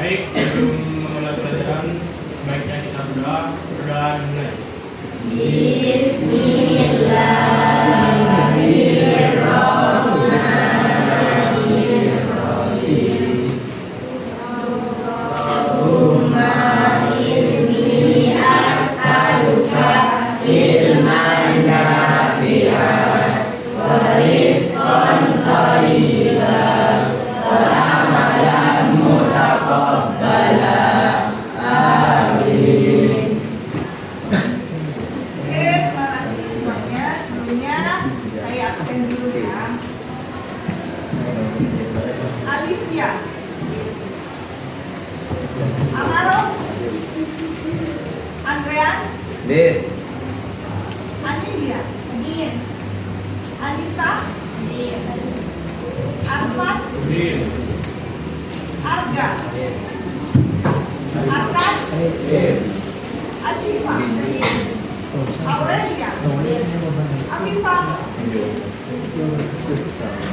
Baik, sebelum memulai pelajaran, sebaiknya kita berdoa dimulai. Alicia, Amaro, Andrean, Anilia, Anissa, Arfan, Arga, Arkan, Ashifa, Aurelia, Afifa,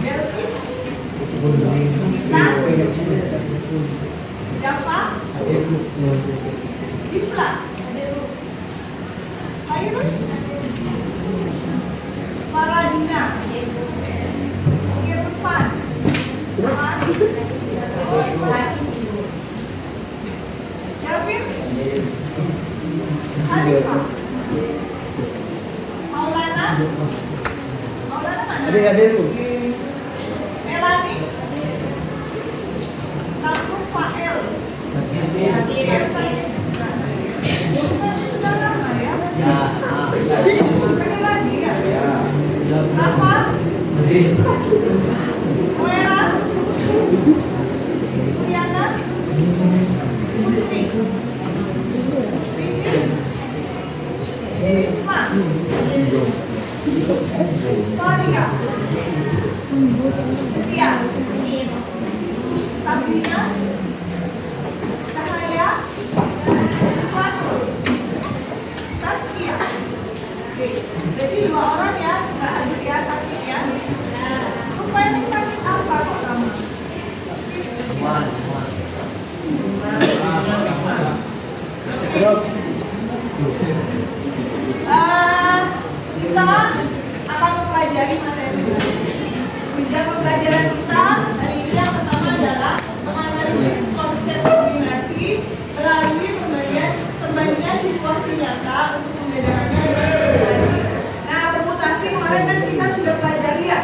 Belkis, Gita, Java, Difla, Virus, Faradina, Irfan, Javin, Hanifa, Maulana, mana? Melani, Natur Fael, sudah lama ya? Sekali lagi ya? Rafa, Moera, Liana, Putri, Lini, Risma, Maria, Setia, Sabrina, Cahaya, Suatu, Saskia. Oke, jadi 2 orang ya, nggak ada yang sakit ya. Rupanya sakit apa kok kamu? Kita akan mempelajari materi. Tujuan pembelajaran kita hari ini yang pertama adalah menganalisis konsep kombinasi melalui pembagian situasi nyata untuk membedakannya dengan permutasi. Nah, permutasi kemarin kan kita sudah pelajari ya.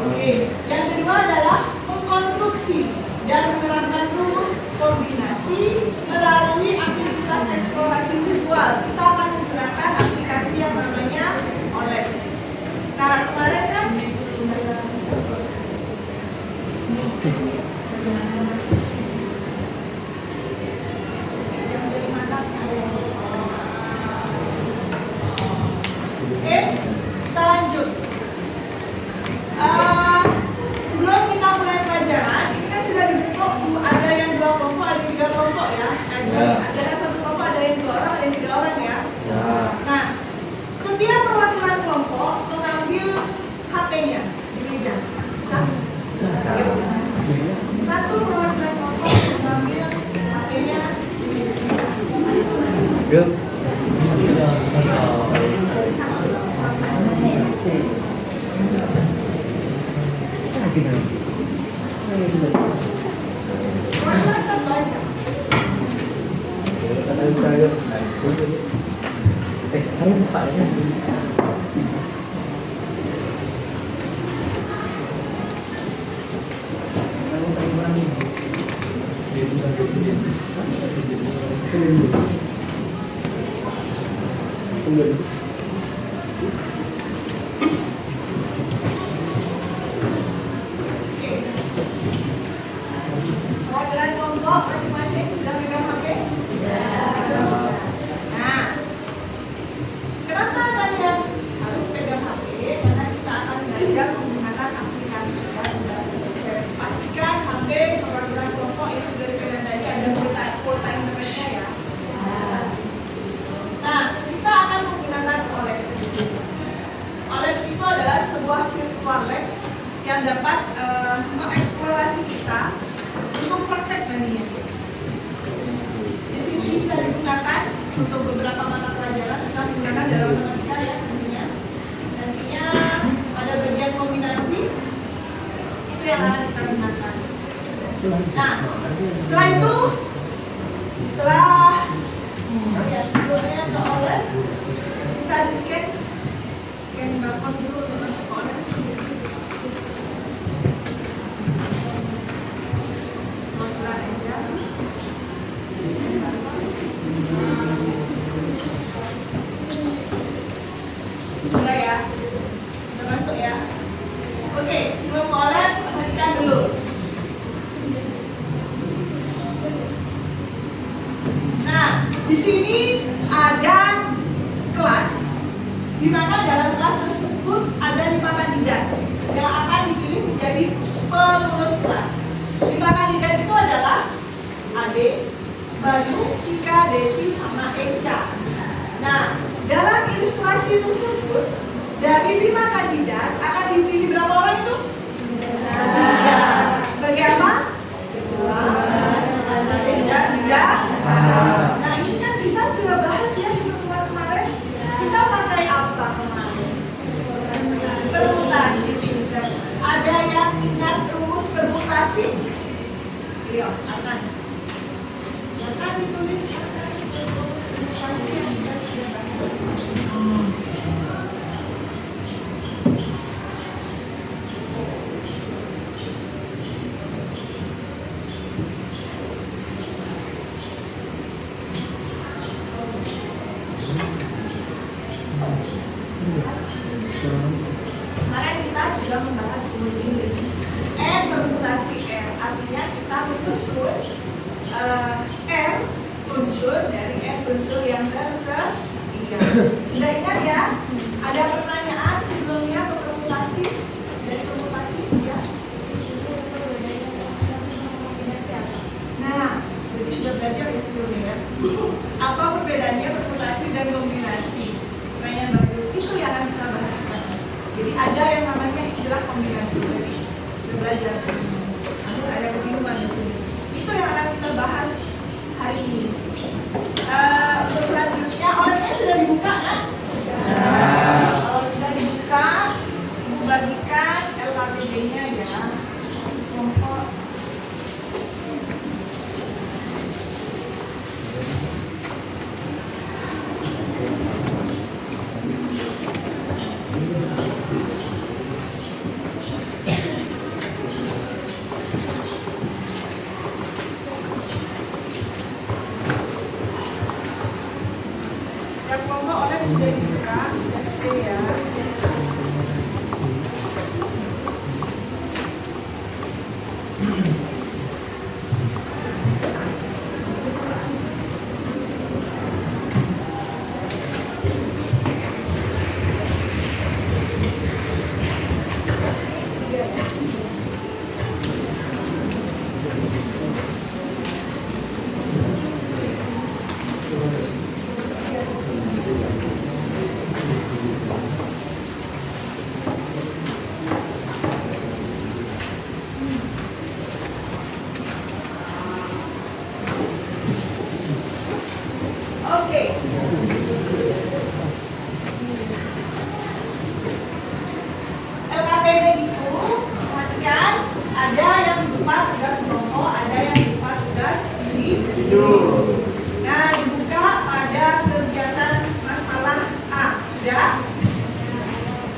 Oke, yang kedua adalah mengkonstruksi dan menerapkan rumus kombinasi melalui aktivitas eksplorasi visual. Kita akan menggunakan aplikasi yang namanya OLEX. Nah, kemarin kan oke, kita lanjut. Sebelum kita mulai pelajaran, ini kan sudah dibentuk ada yang 2 kelompok, ada 3 kelompok ya. Ada yang 1 kelompok, ada yang 2 orang, ada yang 3 orang ya. Nah, setiap perwakilan kelompok mengambil HP-nya di meja. Bisa? Satu perwakilan kelompok mengambil HP-nya di meja. Perwakilan kelompok masing-masing sudah pegang HP? Nah, kenapa kalian harus pegang HP? Karena kita akan belajar menggunakan aplikasi yang berbasis web. Pastikan HP perwakilan kelompok yang sudah dipegang tadi ada kuota internetnya ya. Nah, kita akan menggunakan OLEX. OLEX itu adalah sebuah virtual labs yang dapat mengeksplorasi kita untuk praktek nantinya. bisa digunakan untuk beberapa mata pelajaran. Kita menggunakan dalam matematika ya tentunya. Nantinya pada bagian kombinasi itu yang akan kita gunakan. Nah, setelah itu, sebelumnya ke OLED bisa di scan barcode dulu untuk masuk ke OLED. Mulai ya, udah masuk ya. Oke, sebelum ke OLED, perhatikan dulu. Nah, di sini ada kelas, di mana dalam kelas tersebut ada 5 kandidat yang akan dipilih menjadi pengurus kelas. 5 kandidat itu adalah Ade, Bayu, Cika, Desi, sama Eca. Nah, dalam ilustrasi tersebut dari 5 kandidat akan dipilih berapa orang itu? 3. Sebagai apa? 3. Nah, ini kan kita sudah bahas ya sebelum kemarin. Kita pakai apa kemarin? Permutasi. Ada yang ingat rumus permutasi? Iya, akan ditulis permutasi yang kita sudah bahas. Kemarin kita sudah membahas rumus ini. R permutasi R, artinya kita menyusun R unsur dari R unsur yang tersedia. Sudah ingat ya? Ada pertanyaan sebelumnya ke permutasi? Dari permutasi ya? Nah, jadi sudah belajar ya sebelumnya ya? Apa perbedaannya permutasi dan kombinasi? Pertanyaan bagus, itu yang akan kita bahas sekarang. Jadi ada yang namanya istilah kombinasi. Jadi sudah belajar sebelumnya. Namun ada kebingungan di sini. Itu yang akan kita bahas hari ini. Untuk selanjutnya, olehnya sudah dibuka kan? Kalau sudah dibuka, Ibu bagikan LKPD-nya ya. Kelompok. Yang kelompok oleh sudah dibuka, sudah stay ya. Oke. LKPD itu perhatikan ada yang berupa tugas pokok, ada yang berupa tugas individu. Nah, dibuka pada kegiatan masalah A, sudah?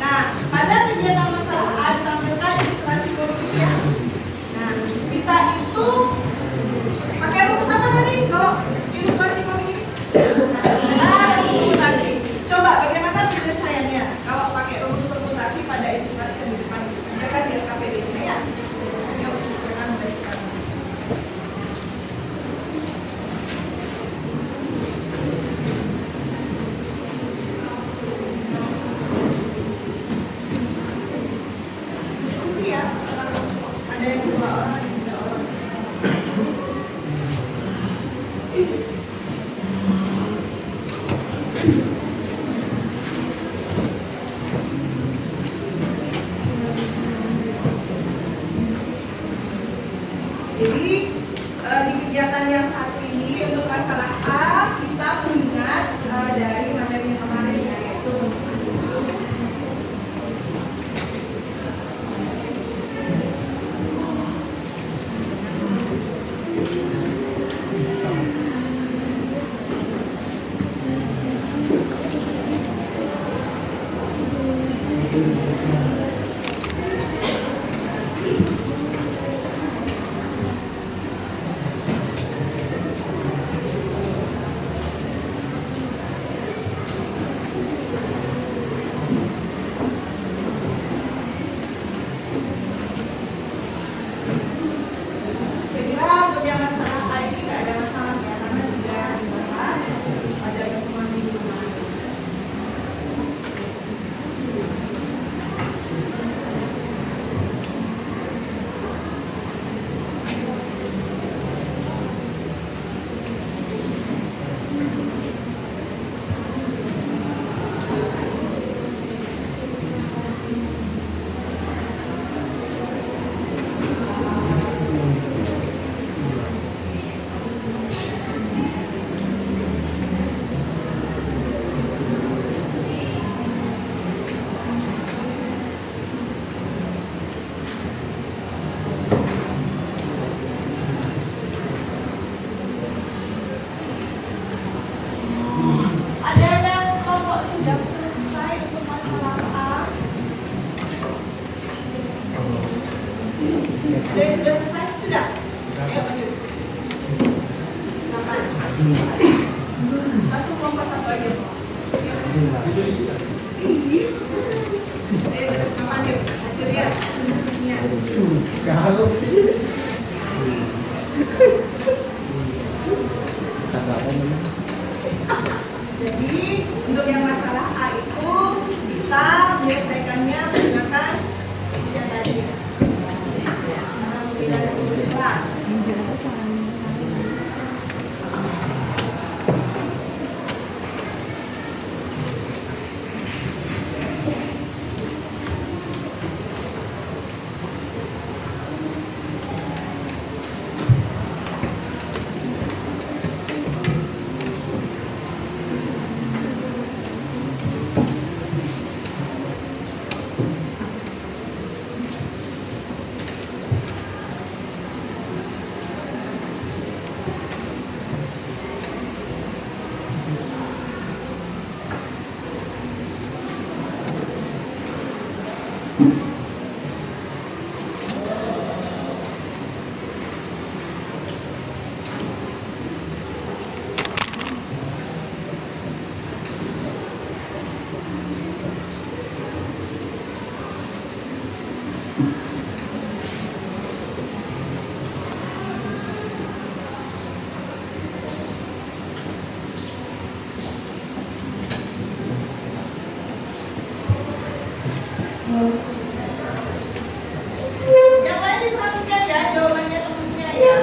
Nah, pada kegiatan masalah A ditampilkan ilustrasi konkretnya. Nah, kita itu pakai rumus apa tadi? Kalau ilustrasi konkret permutasi. Coba bagaimana penyelesaiannya kalau pakai rumus permutasi pada ilustrasi yang di depan itu? Kerjakan di LKPD-nya ya. Yuk, kerjakan mulai sekarang. Diskusi ya. Ada yang 2 orang, ada yang 3 orang. Jadi di kegiatan yang satu ini untuk masalah A, kita mengingat dari materi yang kemarin yaitu jadi untuk yang masalah A itu kita menyelesaikannya menggunakan usia tadi. Tidak ada kelas. Yang lain diperhatikan ya jawabannya temennya ya.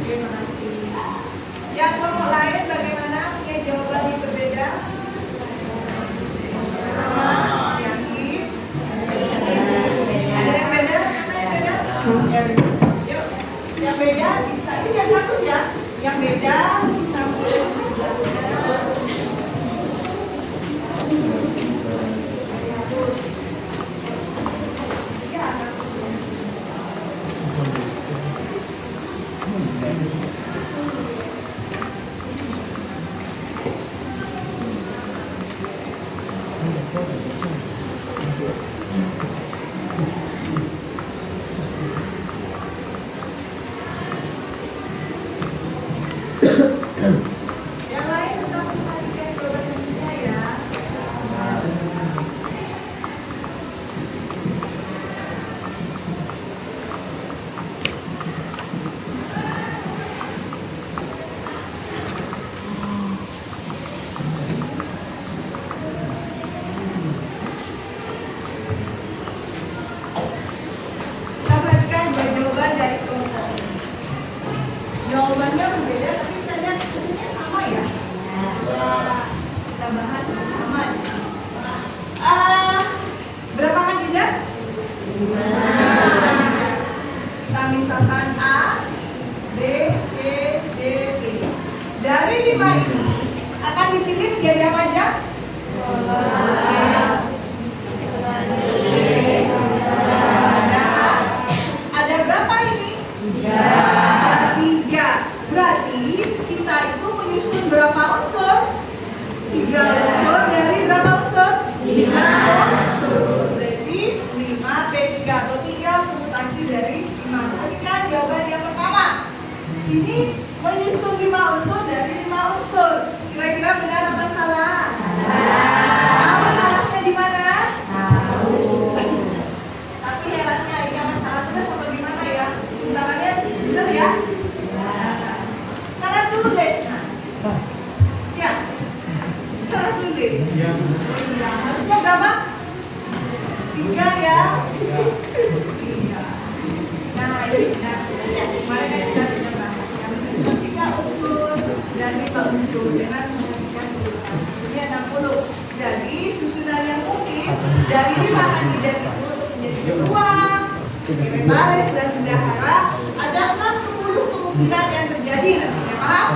Terima kasih. Yang kelompok lain bagaimana? Punya jawaban yang berbeda? Sama? Yakin? Ada yang beda? Ada yang beda? Yuk, yang beda bisa. Ini jangan hapus ya. Yang beda bisa mulai di sebelah kanan. Yang lain tetap perhatikan jawabannya ya. Dari 5 kandidat itu untuk menjadi ketua, sekretaris, dan bendahara, ada 60 kemungkinan yang terjadi nantinya, paham?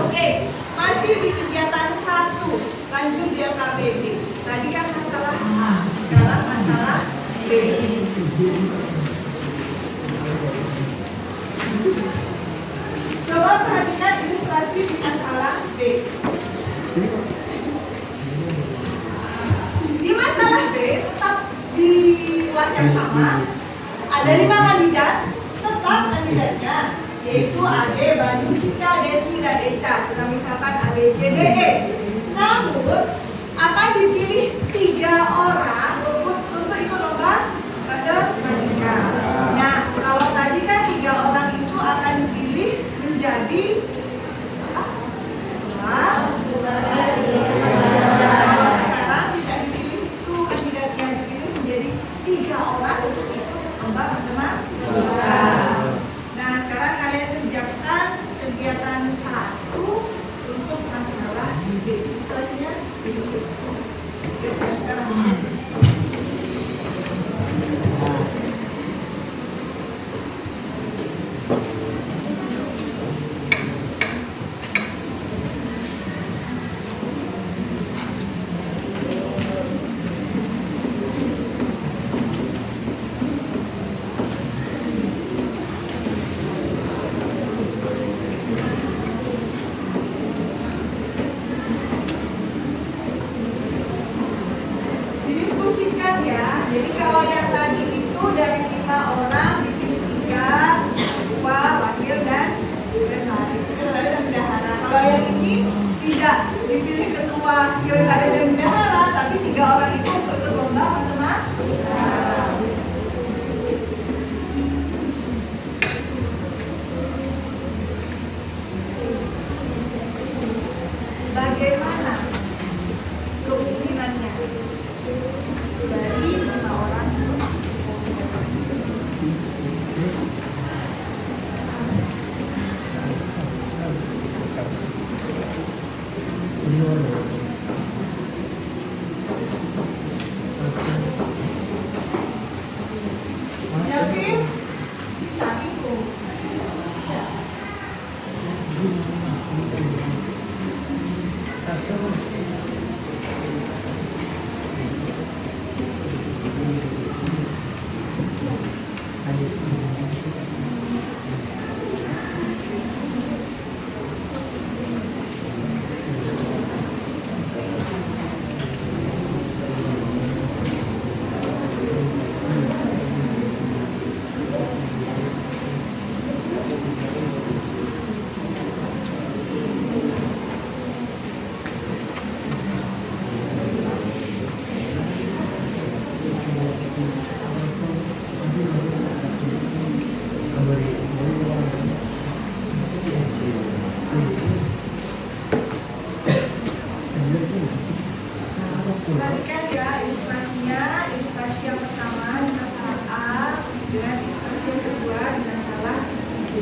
Oke, masih di kegiatan 1, lanjut di LKPD. Tadi kan masalah A, sekarang masalah B. Coba perhatikan ilustrasi di masalah B. Di masalah B, tetap di kelas yang sama, ada 5 kandidat, tetap kandidatnya, yaitu AD, Bani, Cika, Desi, dan Eca. Kita misalkan A, B, C, D, E. Namun, akan dipilih 3 orang untuk ikut lomba matematika. Nah, kalau tadi kan 3 orang itu akan dipilih menjadi kalau sekarang tidak dipilih itu kandidat yang dipilih menjadi 3 orang untuk ikut lomba matematika. Nah, sekarang kalian kerjakan kegiatan 1 untuk masalah B. Ilustrasinya begitu. Sekarang didiskusikan ya. Jadi kalau yang tadi itu dari 5 orang dipilih 3, ketua, wakil, dan sekretaris dan bendahara. Kalau yang ini tidak dipilih ketua, sekretaris, dan bendahara, tapi 3 orang itu untuk ikut lomba matematika. Bagaimana kemungkinannya dari 5 orang itu? Yakin? Bisa itu. Masih diskusi ya? Perhatikan ya ilustrasinya. Ilustrasi yang pertama di masalah A dengan ilustrasi yang kedua di masalah B.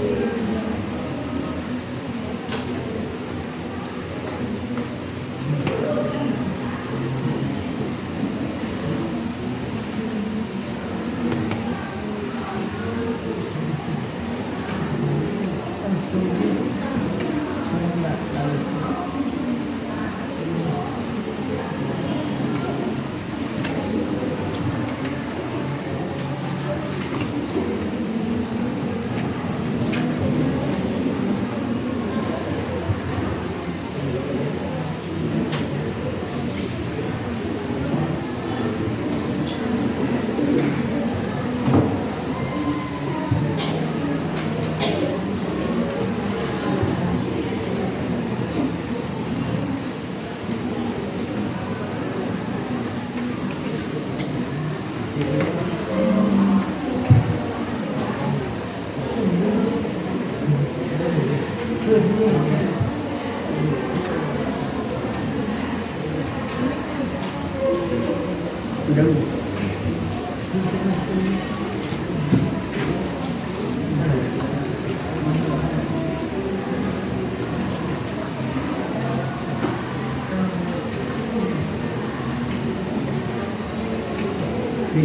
Ada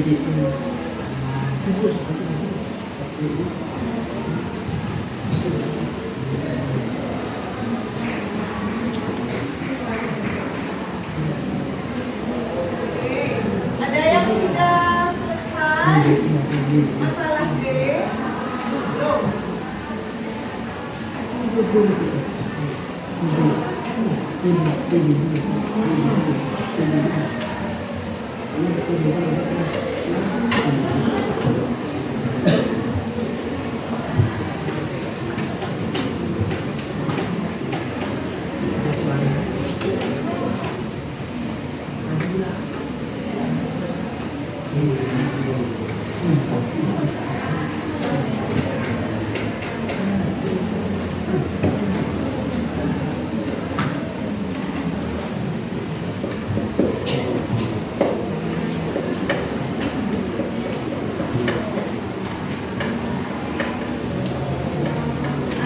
yang sudah selesai masalah B? Belum.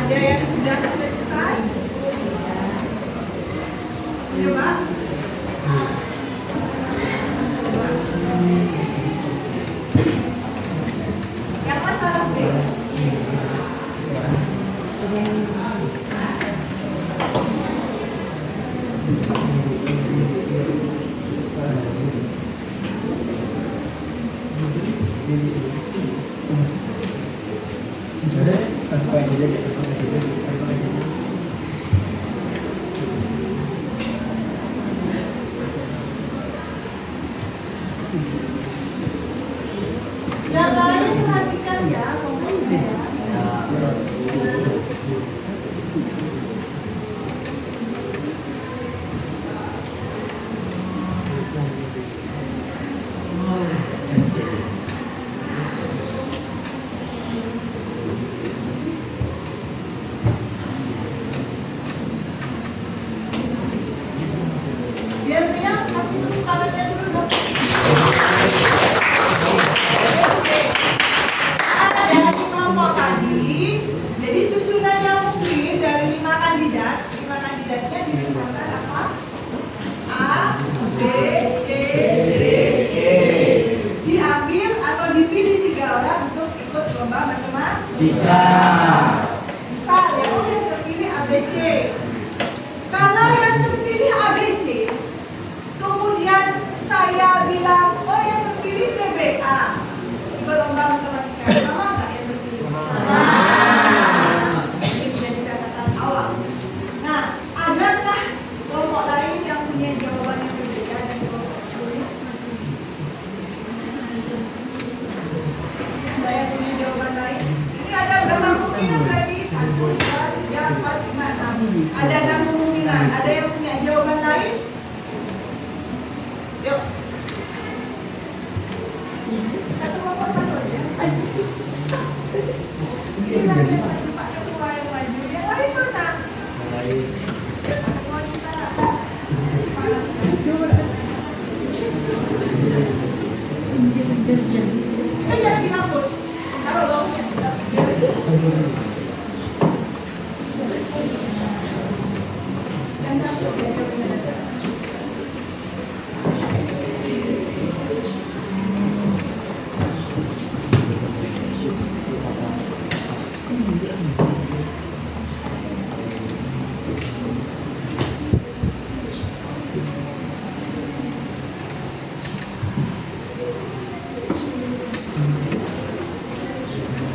Ada yang sudah selesai? Coba. Yang masalah B. Yang lain perhatikan ya, ngomongnya ya. Biar dia kasih tepuk tangannya dulu dong. Ada di kelompok tadi, jadi susunannya mungkin dari 5 kandidatnya dimisalkan apa? A, B, C, D, E. Diambil atau dipilih 3 orang untuk ikut lomba matematika. Misal yang terpilih A, B, C. Kalau yang terpilih A, B, C, kemudian saya bilang, oh yang terpilih CBA, ikut lomba matematika, sama nggak yang terpilih? Sama. Ini menjadi catatan awal. Nah, adakah kelompok lain yang punya jawaban yang berbeda dari kelompok sebelumnya? Ada yang punya jawaban lain? Ini ada berapa kemungkinan berarti? 1, 2, 3, 4, 5, 6. Ada 6 kemungkinan. Ada yang punya jawaban lain? Yuk. Satu kelompok satu aja. Ini ada Pak Ketua yang maju. Yang lain mana? Mau kita panas. Jangan dihapus. Taruh lognya. Dan satu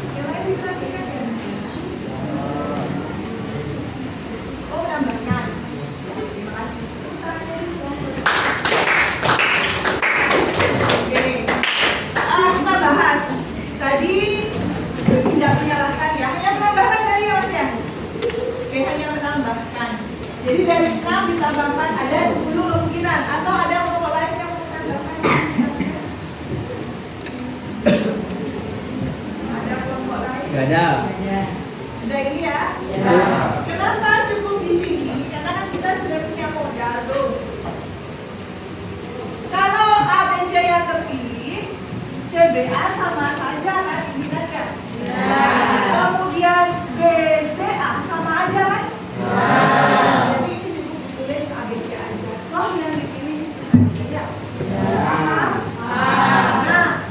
yang lain diperhatikan ya. Oh, menambahkan. Terima kasih. Oke. Kita bahas. Tadi tidak menyalahkan ya. Hanya menambahkan tadi ya Mas ya? Oke, hanya menambahkan. Jadi dari 6 ditambahkan ada 10 kemungkinan. Atau ada kelompok lain yang mau menambahkan? Ada kelompok lain? Gak ada. Sudah ini ya? Kenapa cukup di sini? Karena kan kita sudah punya modal tuh. Kalau A, B, C yang terpilih, CBA sama saja kan? Benar kan? Kemudian B, C, A sama aja kan? Jadi ini cukup ditulis A, B, C aja. Toh yang dipilih itu saja ya? Nah,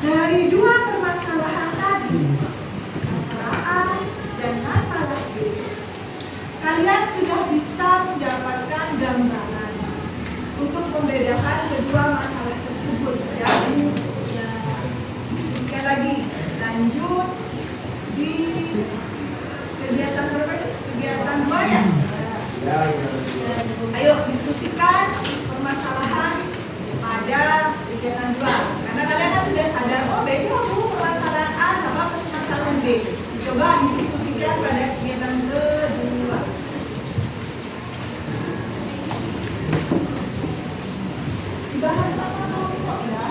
D. Coba didiskusikan pada kegiatan kedua. Dibahas sama kelompok ya.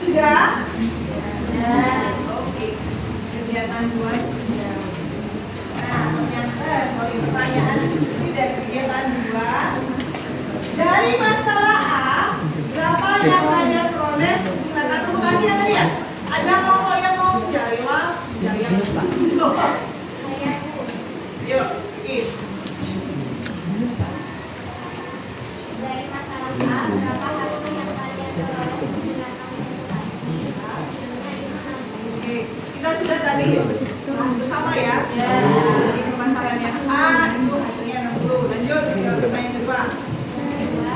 Sudah? Oke. Kegiatan 2 sudah. Pertanyaan diskusi dari kegiatan 2. Dari masalah A, berapa yang kalian peroleh menggunakan komputasi ya tadi ya? Ada kelompok yang mau jawab? Yuk, Is. Dari masalah A, berapa hasil yang kalian peroleh menggunakan komputasi? Oke, kita sudah tadi bahas bersama ya. Jadi permasalahannya A itu hasilnya 60. Lanjut ke pertanyaan kedua. Kedua,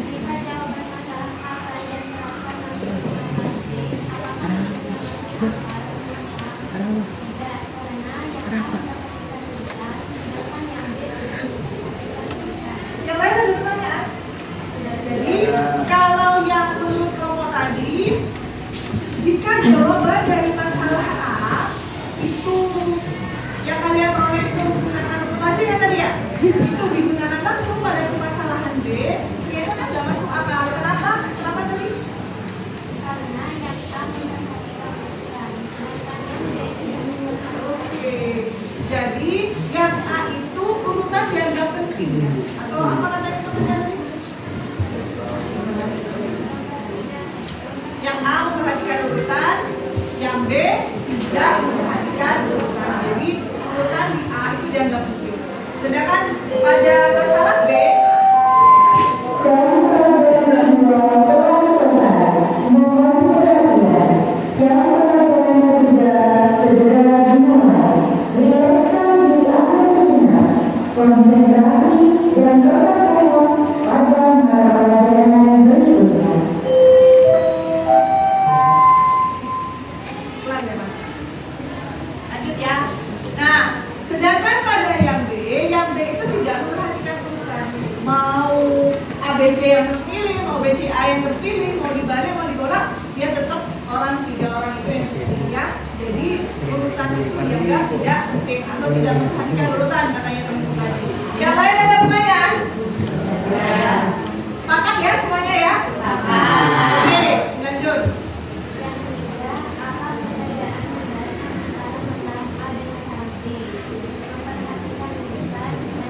jika jawaban masalah A kalian melakukan hasil menggunakan B, apakah hasilnya besar? Tidak, karena yang A mendapatkan kita, sedangkan yang B Yang lain ada pertanyaan? Jadi kalau yang menurut kelompok tadi, jika jawaban dari masalah A itu yang kalian peroleh itu menggunakan komputasi kan tadi ya? Itu digunakan langsung pada permasalahan B, ternyata kan nggak masuk akal. Kenapa? Kenapa tadi? karena yang A mendapatkan kita, sedangkan yang B tidak mendapatkan. Oke, jadi yang A itu urutan dianggap penting ya? Atau apa namanya teman-teman? Yang A memperhatikan urutan, yang B tidak memperhatikan urutan. Jadi urutan di A itu dianggap penting. Sedangkan pada masalah B konsentrasi dan tetap fokus pada mata pelajaran berikutnya. Pelan ya, Bang. Lanjut ya. Nah, sedangkan pada yang B itu tidak memperhatikan urutan. Mau ABC yang terpilih, mau BCA yang terpilih, mau dibalik, mau digolak, dia tetap tiga orang itu yang terpilih ya. Jadi urutan itu dianggap tidak penting atau tidak memperhatikan urutan katanya teman-teman tadi. Yang lain ada pertanyaan? Ya. Sepakat ya semuanya ya? Sepakat. Oke, lanjut. Yang ketiga, apa perbedaan mendasar antara masalah A dan masalah B? Memperhatikan urutan dan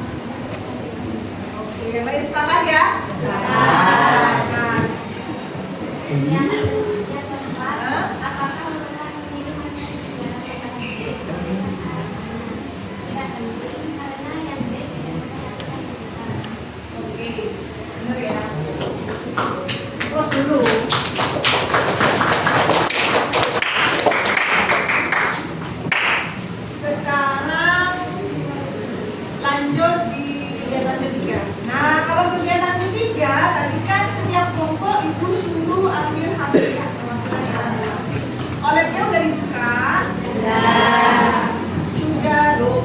Oke, yang lain sepakat ya? Sepakat. yang keempat, apakah urutan pemilihan dari negara masalah B dengan A? Tidak penting karena yang B tidak memperhatikan urutan. Oke, benar ya. Terus dulu. Sekarang lanjut di kegiatan ketiga. Nah, kalau kegiatan ketiga tadi kan setiap kelompok ibu suruh ambil hadiah. Olehnya udah dibuka? Sudah loh.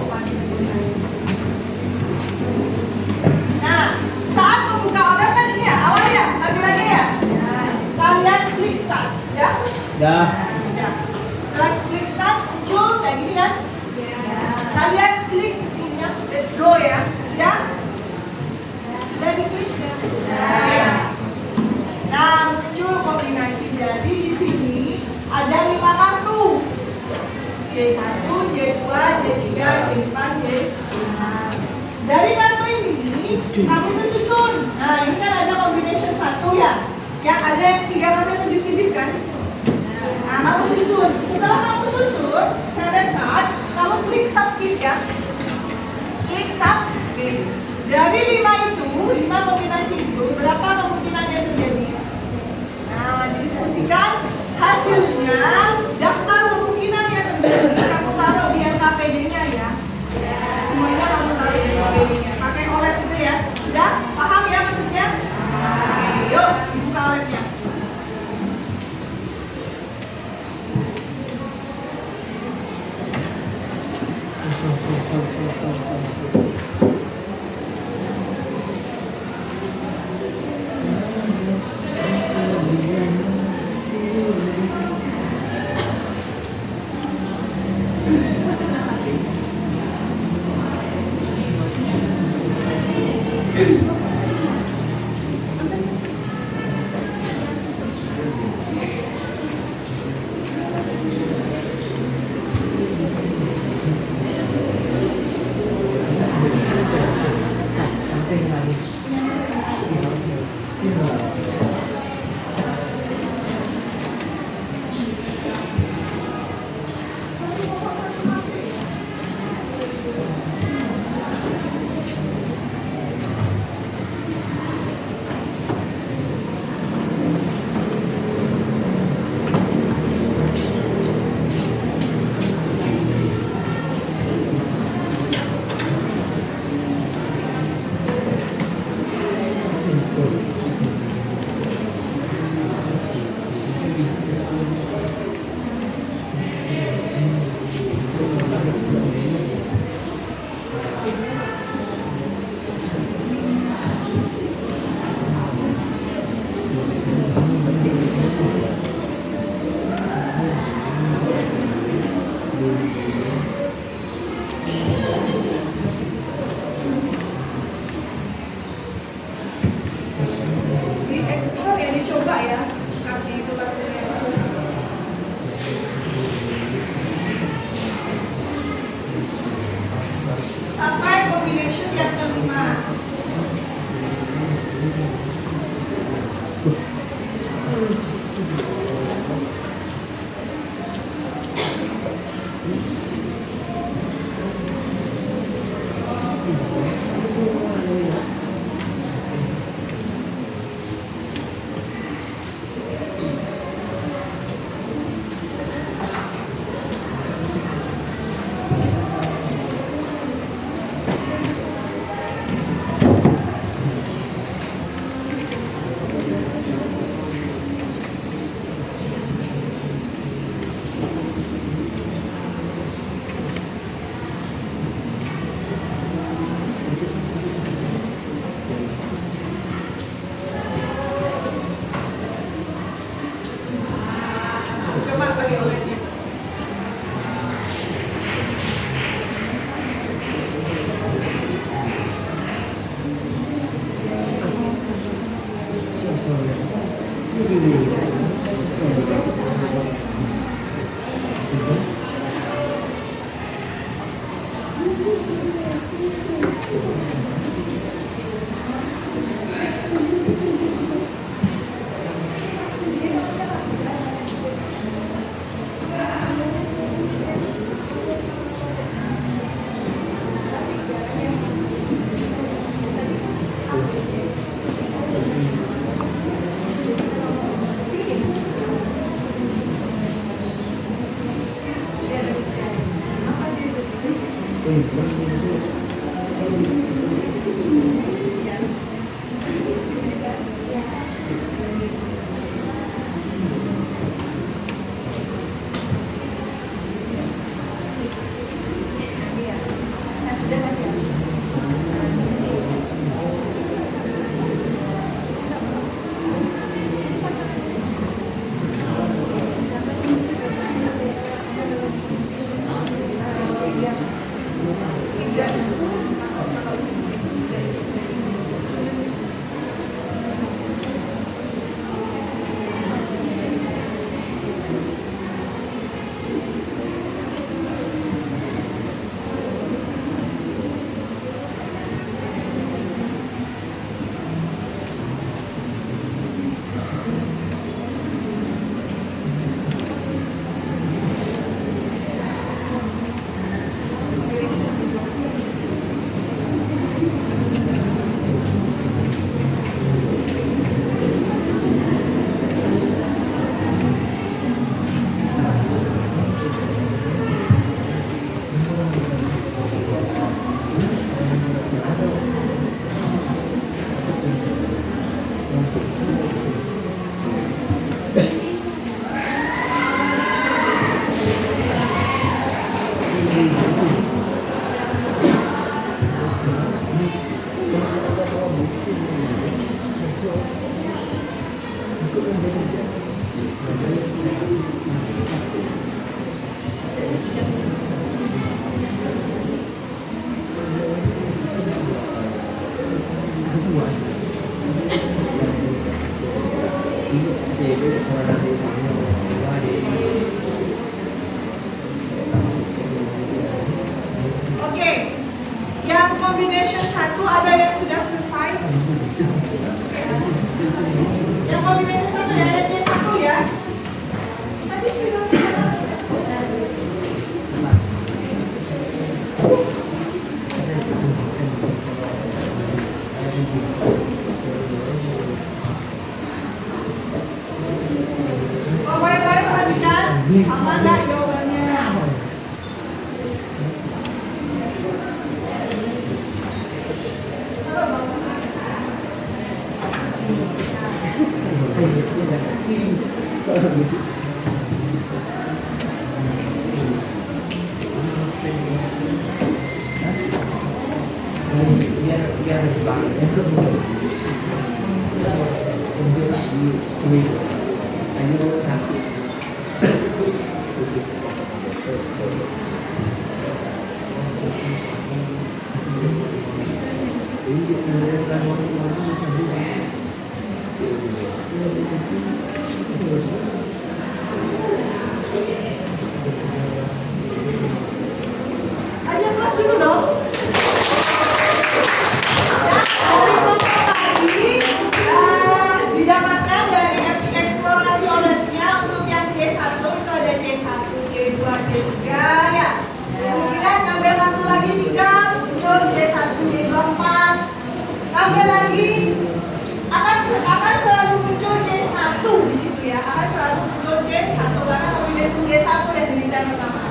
Nah, saat membuka order kan ini ya, awal ya, tampilannya ya. Kalian klik start, ya? Dah. Ya. Setelah klik start muncul kayak gini kan? Kalian klik ininya, let's go ya. Ya? Sudah diklik? Oke. Nah, muncul kombinasi. Jadi di sini ada 5 kartu. J1, J2, J3, J4, J5. Dari kartu ini, kamu tuh susun. Nah, ini kan ada combination 1 ya. Yang ada yang 3 kartu itu kedip-kedip kan? Nah, kamu susun. Setelah kamu susun, select card, kamu klik submit ya. Klik submit. Dari 5 itu, 5 kombinasi itu, berapa kemungkinan yang terjadi? Nah, didiskusikan hasilnya, daftar kemungkinan yang terjadi. Kamu taruh di LKPD-nya ya. Semuanya kamu taruh di LKPD-nya. Pakai OLED itu ya. Sudah? Paham ya maksudnya? Oke, yuk dibuka OLED-nya. Oke, yang combination 1 ada yang sudah selesai. Yang combination 1 ya, yang C1 ya. Tadi sudah baik-baik perhatikan, aman nggak jawabannya? Aja kelas dulu dong. Didapatkan dari eksplorasi honors-nya untuk yang C1 itu ada C1, C2, C3 ya. Kemudian ngambil satu lagi 3, muncul C1, C2, 4. Ngambil lagi akan selalu muncul C1 di situ ya. Akan selalu muncul C1 karena combination C1 yang dirincang pertama.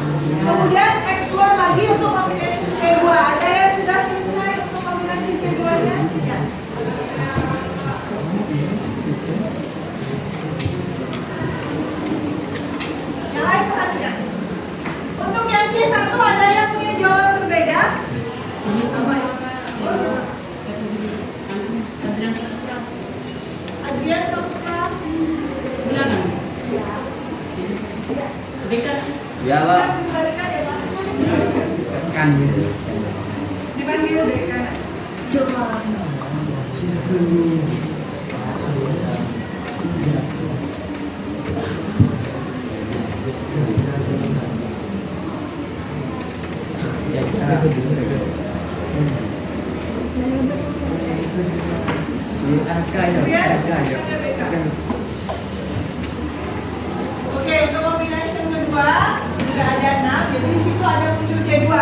Kemudian explore lagi untuk combination C2. Ada yang sudah selesai untuk kombinasi C2-nya? Ya. Yang lain perhatikan. Untuk yang C1 ada yang punya jawaban berbeda? Sama ya? Adrian Saputra. Ulangan. Ketika Ya lah, Dibalikan ya Pak? kan gitu. Dipanggil dekan. Silakan. Kemudian, ada BK. Oke, untuk combination kedua juga ada 6, jadi di situ ada muncul J2.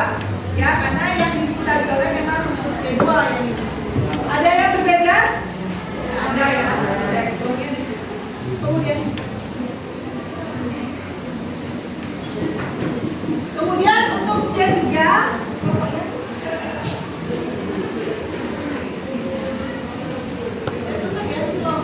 Ya, karena yang diputari oleh memang khusus J2 yang ini. Ada yang berbeda? Ada ya, ada eksplornya di situ. Kemudian untuk J3, pokoknya tutup ya, Simon.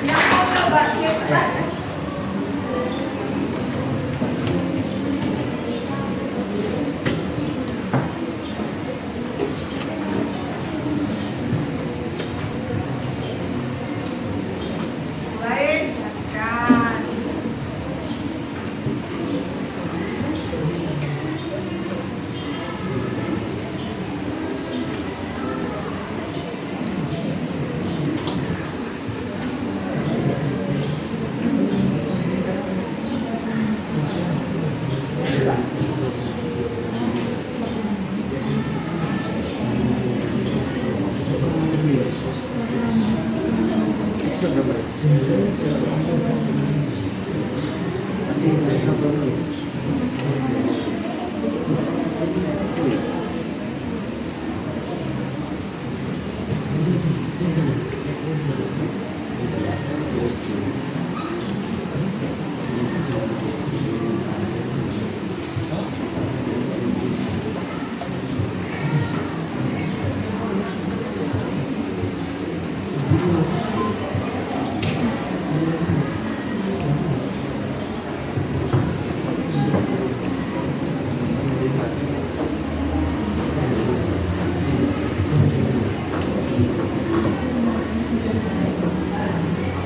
Yang mau coba J4? Lain, silakan.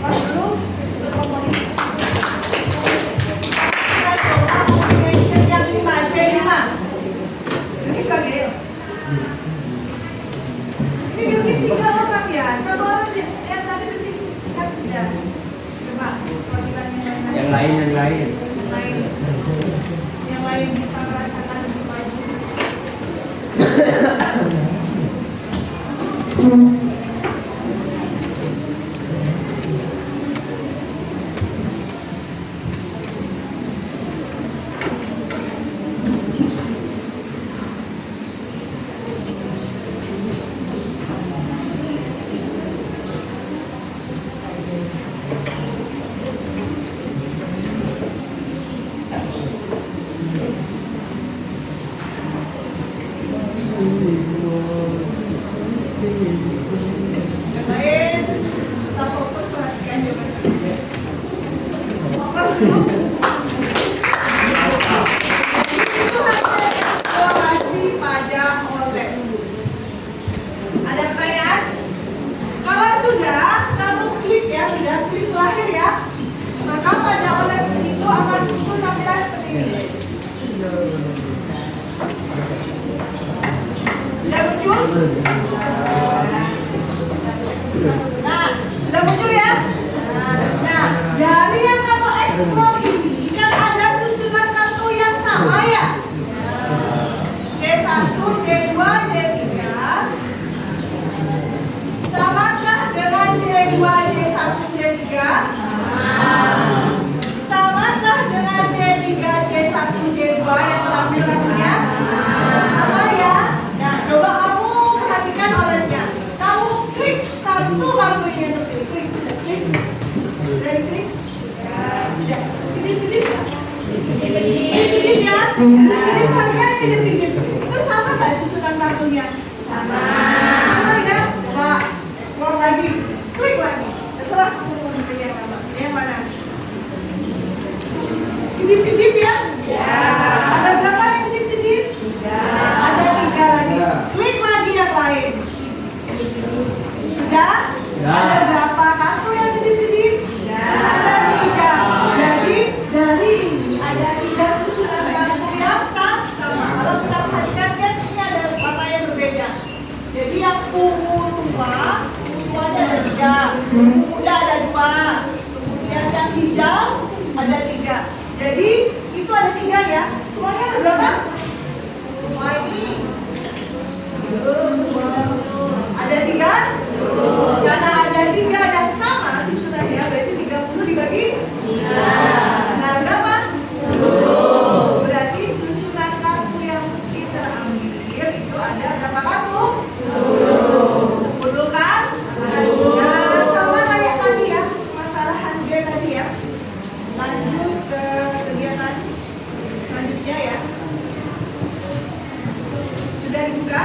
Pas dulu, berkomponis. Kita coba combination yang 5, J5. Ini Gil. Ini Bilkis 3 orang ya, 1 orang yang tadi Bilkis kan sudah. Coba, kalau kita Yang lain. yang lain bisa merasakan lebih maju. Yang lain, kita fokus perhatikan jawabannya. Fokus dulu. Itu hasil eksplorasi pada OLED. Ada pertanyaan? Kalau sudah, kamu klik ya, sudah klik lahir ya. Maka pada OLED itu akan muncul tampilan seperti ini. Sudah muncul? Nah, sudah muncul ya? Nah, dari yang kamu explore ini kan ada susunan kartu yang sama ya? J1, J2, J3 samakah dengan J2, J1, J3? Samakah dengan J3, J1, J2 yang terambil kartunya? Sama ya? Nah, coba kamu perhatikan olehnya. Kamu klik satu kartu ini untuk klik, sudah klik, sudah klik, ya, sudah, pilih. Kedip ya? Kedip perhatikan kedip. Itu sama nggak susunan kartunya? Sama. Sama ya? Coba scroll lagi, klik lagi. Terserah kamu mau pilih yang mana. Yang mana? Kedip-kedip ya? Ya. Ada berapa yang kedip-kedip? 3. Ada 3 lagi. Klik lagi yang lain. Sudah? Ada berapa kartu yang kedip-kedip? Ada 3. Jadi dari ini ada 3 susunan kartu yang sama. Kalau kita perhatikan kan ini ada warna yang berbeda. Jadi yang ungu tua ada 3, ungu muda ada 2, kemudian yang hijau ada 3. Jadi itu ada 3 ya. Semuanya ada berapa? Semua ini ada 3. Karena ada 3 yang sama susunannya, berarti 30 dibagi 3. Nah berapa? 10. Berarti susunan kartu yang kita ambil itu ada berapa kartu? 10 kan? Nah sama kayak tadi ya, masalah harga tadi ya. Lanjut ke kegiatan selanjutnya ya. Sudah dibuka?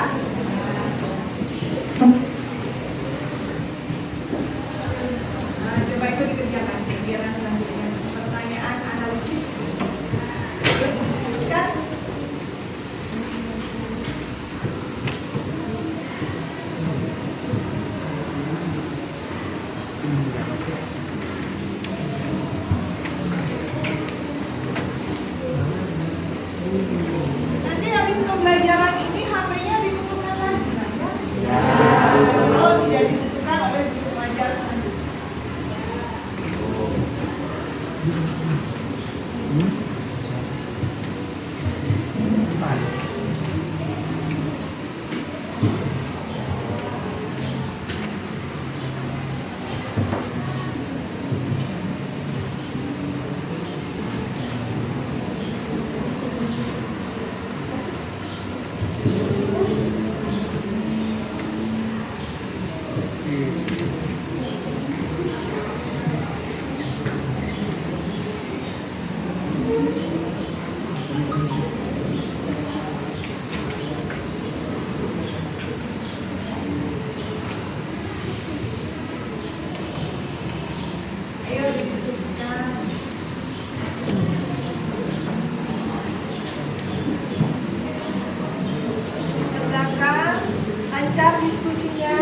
Nah, coba itu dikerjakan kegiatan selanjutnya. Pertanyaan analisis. Oke, didiskusikan. Nanti habis pembelajaran ini HP-nya dibutuhkan lagi, Nak, ya? Kalau tidak dibutuhkan oleh guru pengajar selanjutnya. Ayo didiskusikan. Ke belakang, lancar diskusinya.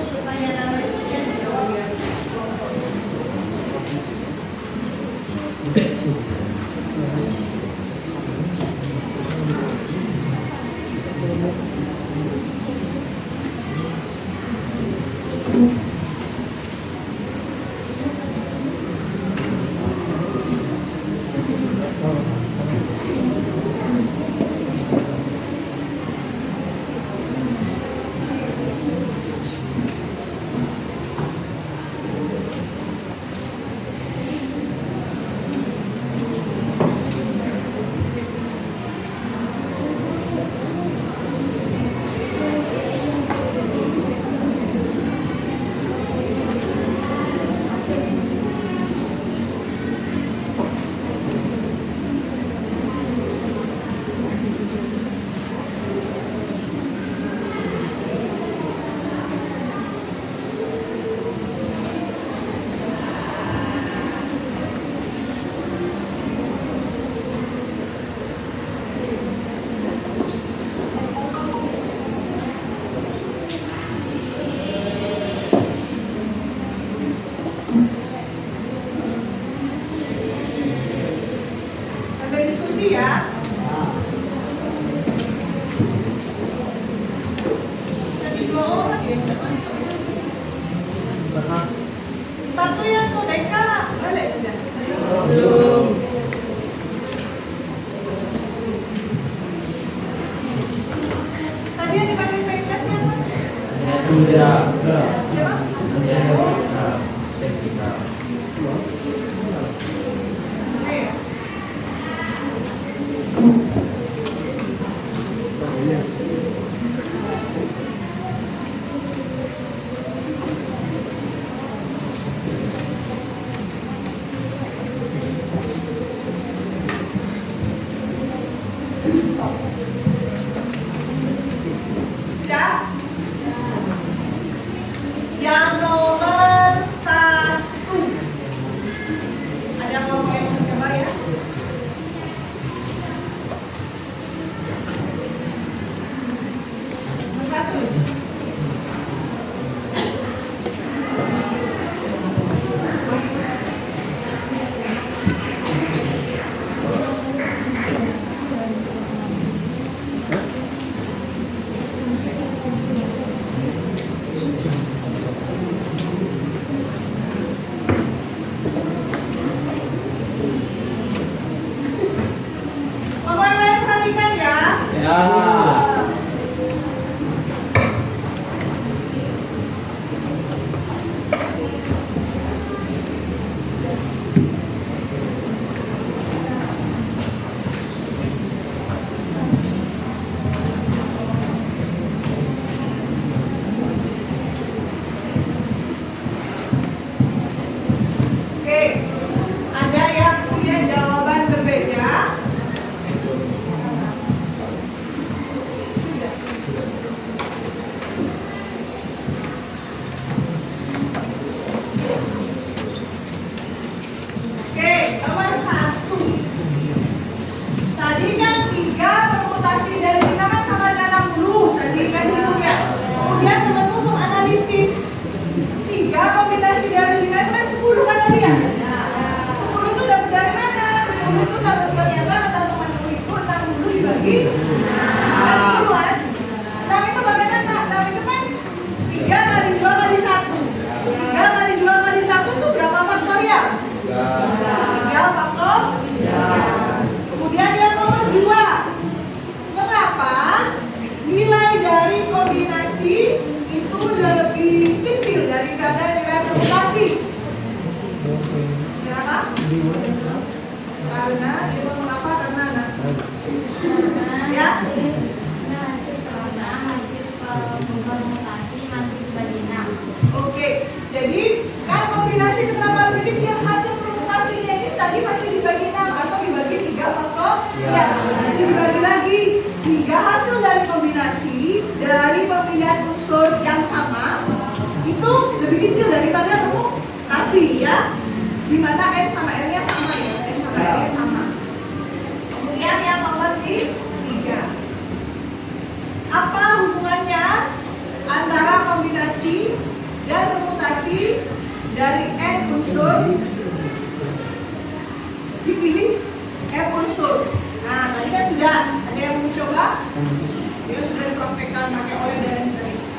Pertanyaan analisisnya dijawab ya. Oke. Sudah? Yang nomor 1. Ada kelompok yang mau coba ya? Nomor 1. Mama yang lain perhatikan ya. Ya. Oke, ada yang punya jawaban berbeda? Oke, nomor 1. Tadi kan 3 permutasi dari 5 kan sama dengan 60. Tadi kan gitu ya. Kemudian temanmu menganalisis 3 kombinasi dari 5 itu kan 10 kan tadi ya? 10 itu dapat dari mana? 10 itu ternyata kata temanku itu 60 dibagi 10 kan? 6 itu bagaimana? 6 itu kan 3 kali 2 kali 1. 3 kali 2 kali 1 itu berapa faktorial? 3 faktorial. Kemudian yang nomor 2. Mengapa nilai dari kombinasi itu lebih kecil daripada nilai permutasi? Kenapa? Karena itu mengapa? Karena ya. Oke, jadi kan kombinasi itu kenapa lebih kecil? Hasil permutasinya ini tadi masih dibagi 6 atau dibagi 3 faktorial. Masih dibagi lagi. Sehingga hasil dari kombinasi dari pemilihan unsur yang sama itu lebih kecil daripada permutasi ya. Dimana N sama L-nya sama ya. N sama L-nya sama. Kemudian yang nomor 3. Apa hubungannya antara kombinasi dan permutasi dari N unsur dipilih N unsur? Nah, tadi kan sudah ada yang mencoba, dia sudah dipraktekkan pakai oleh dan lain sebagainya.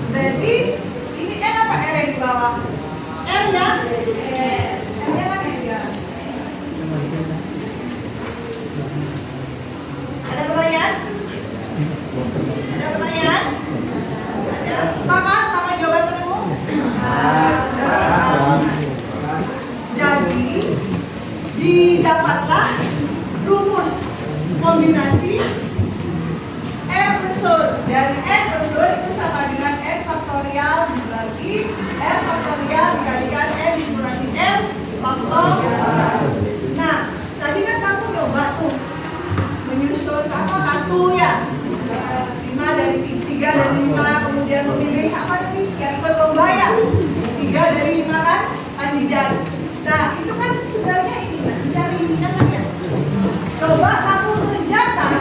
Berarti ini N apa R yang di bawah? R ya? R-nya mana ya? Ada pertanyaan? Ada pertanyaan? Ada? Sepakat sama jawaban temanmu? Jadi, didapatlah rumus kombinasi R unsur. Dari N unsur itu sama dengan N faktorial dibagi R faktorial dikalikan N dikurangi R faktorial. Nah, tadi kan kamu coba tuh menyusun apa kartu ya? 5 dari 3 dari 5, kemudian memilih apa tadi? Yang ikut lomba ya? 3 dari 5 kan kandidat. Nah, itu kan sebenarnya ini, dicari ini kan ya? Coba kamu kerjakan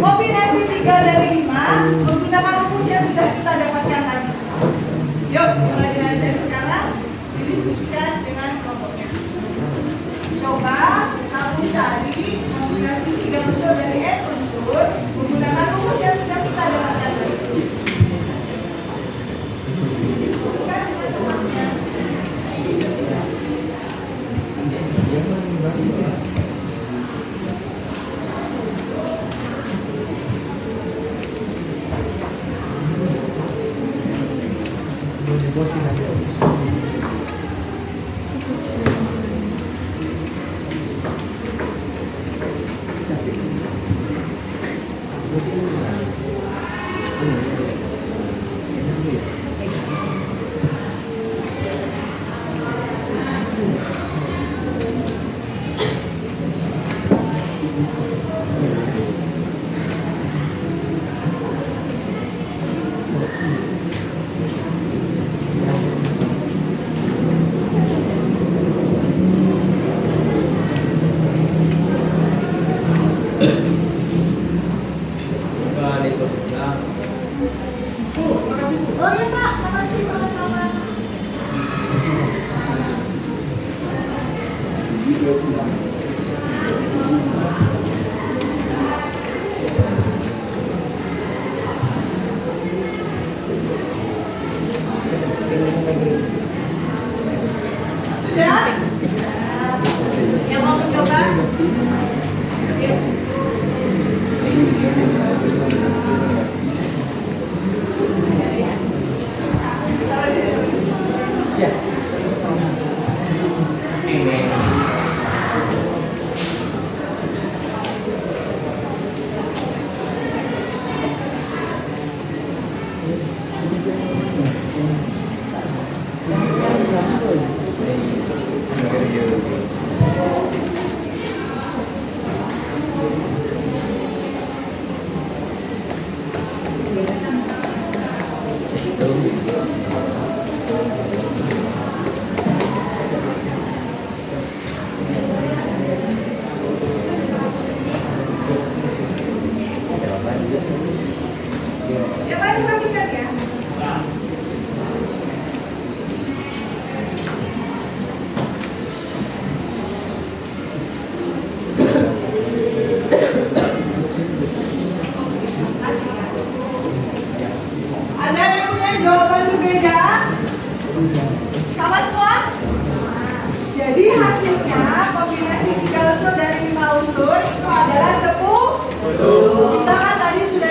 kombinasi 3 dari 5 menggunakan rumus yang sudah kita dapatkan tadi. Yuk, mulai dari sekarang didiskusikan dengan kelompoknya. Coba kamu cari kombinasi 3 unsur dari N unsur menggunakan rumus yang sudah kita dapatkan tadi. Didiskusikan dengan kelompoknya. Oh iya Pak, makasih sama-sama. Sudah? Yang mau mencoba? Yuk. Ya Pak, perhatikan ya. Ada yang punya jawaban berbeda? Sama semua? Jadi hasilnya kombinasi 3 unsur dari 5 unsur itu adalah 10. Kita kan tadi sudah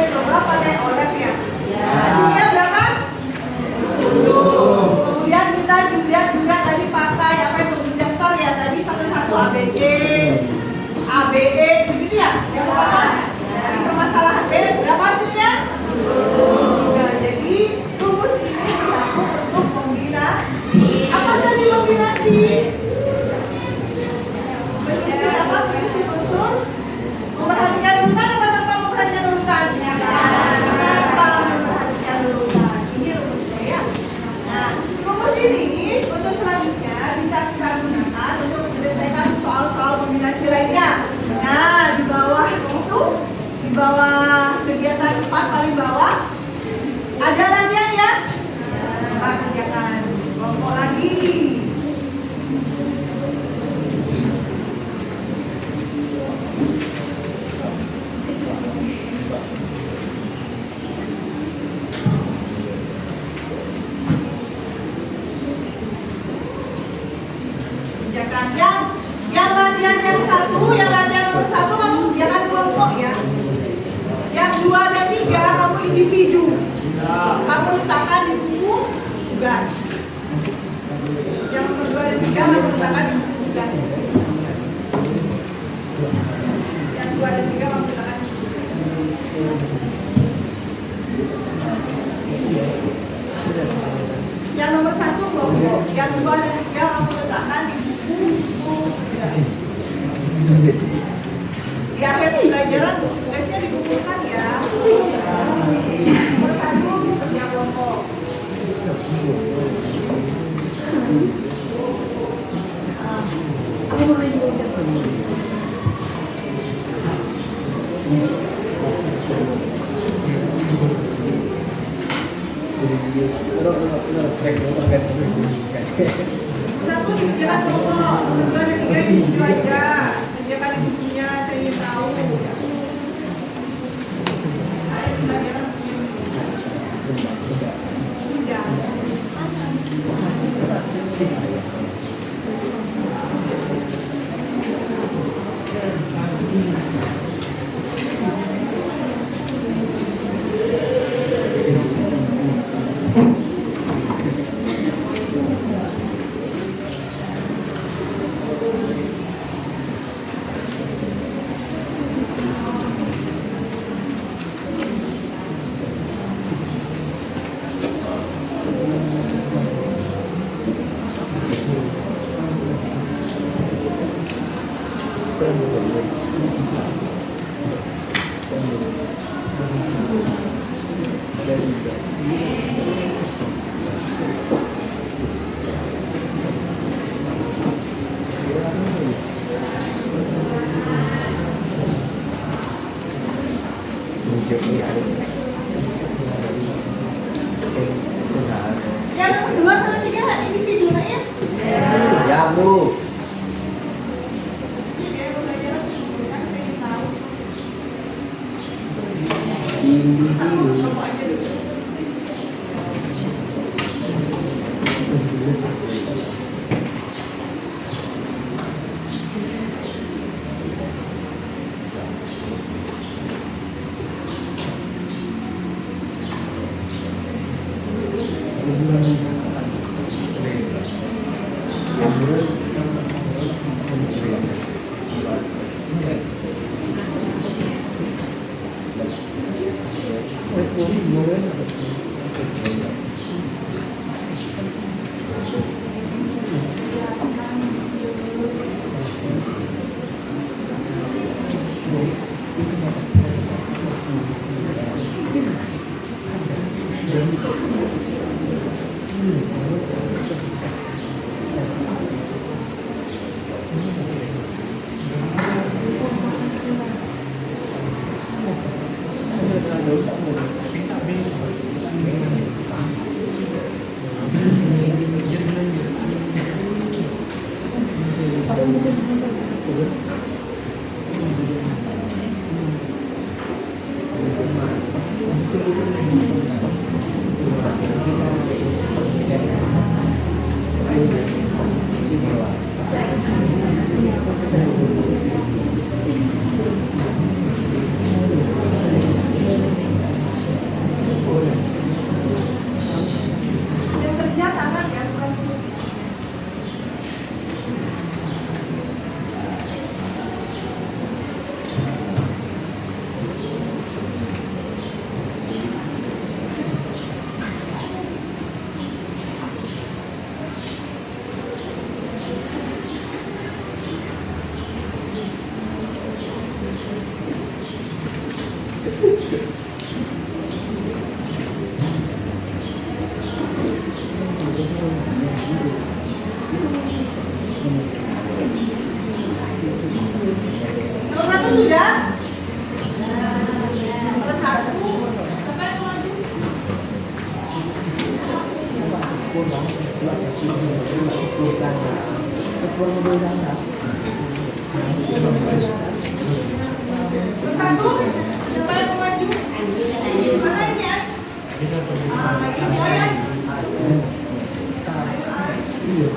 2 dan 3 kamu individu. Kamu letakkan di buku tugas. Yang nomor 2 dan 3 kamu letakkan di buku tugas. Yang 2 dan 3 kamu letakkan di buku tugas. Yang nomor 1 kelompok. Yang 2 dan 3 kamu letakkan di buku tugas. Di akhir pembelajaran buku tugasnya dikumpulkan ya. Nomor 1 kerja kelompok. Satu dikerjakan kelompok, 2 dan 3 individu aja. Kerjakan di bukunya, saya ingin tahu. Ayo pembelajaran sudah. Yang nomor 2 sama 3 individu nak ya? Ya, Bu. Oke, pembelajaran kan saya ingin tahu. Satu kelompok aja dulu. Yang kerja tangan ya, bukan nomor 1 sudah? Nomor 1 sampai nomor 1 siapa yang mau maju? Mana ini ya? Ini oh ya? Iya.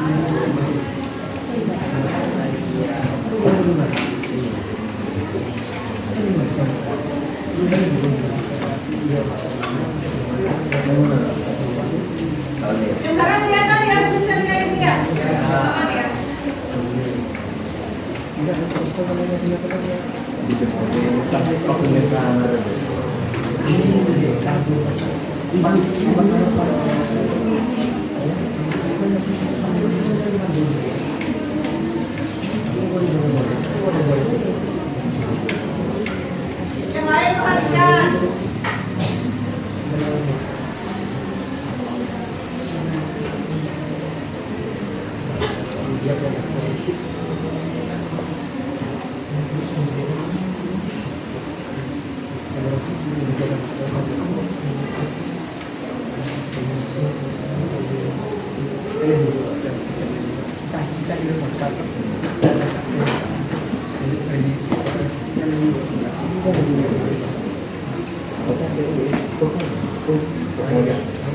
Yang belakang kelihatan ya tulisannya ini ya. Tangan ya. Yang lain perhatikan.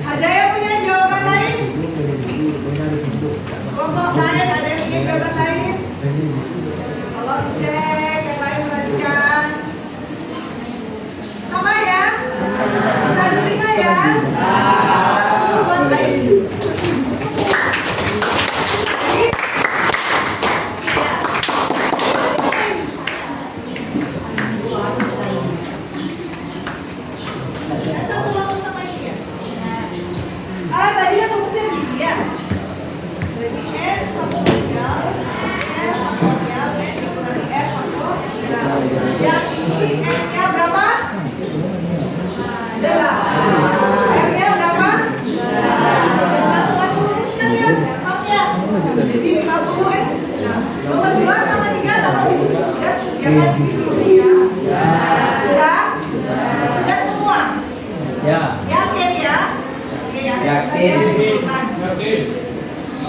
Ada yang punya jawaban lain? Kelompok lain ada yang punya jawaban lain? Kalau dicek, yang lain perhatikan. Sama ya? Bisa diterima ya? Langsung buat lain. Satu langsung sama ini ya? Tadi kan rumusnya gini ya? Berarti N faktorial, N faktorial, N dikurangi F faktorial. Yang ini N-nya berapa? 8. N-nya berapa? 8. Masukkan rumusnya ya, gampang ya. Jadi 50 ya. Nah, nomor 2 sama 3 kalau sudah sediakan individu ya. Sudah semua. Ya. Yakin ya? Oke, yakin. Yakin.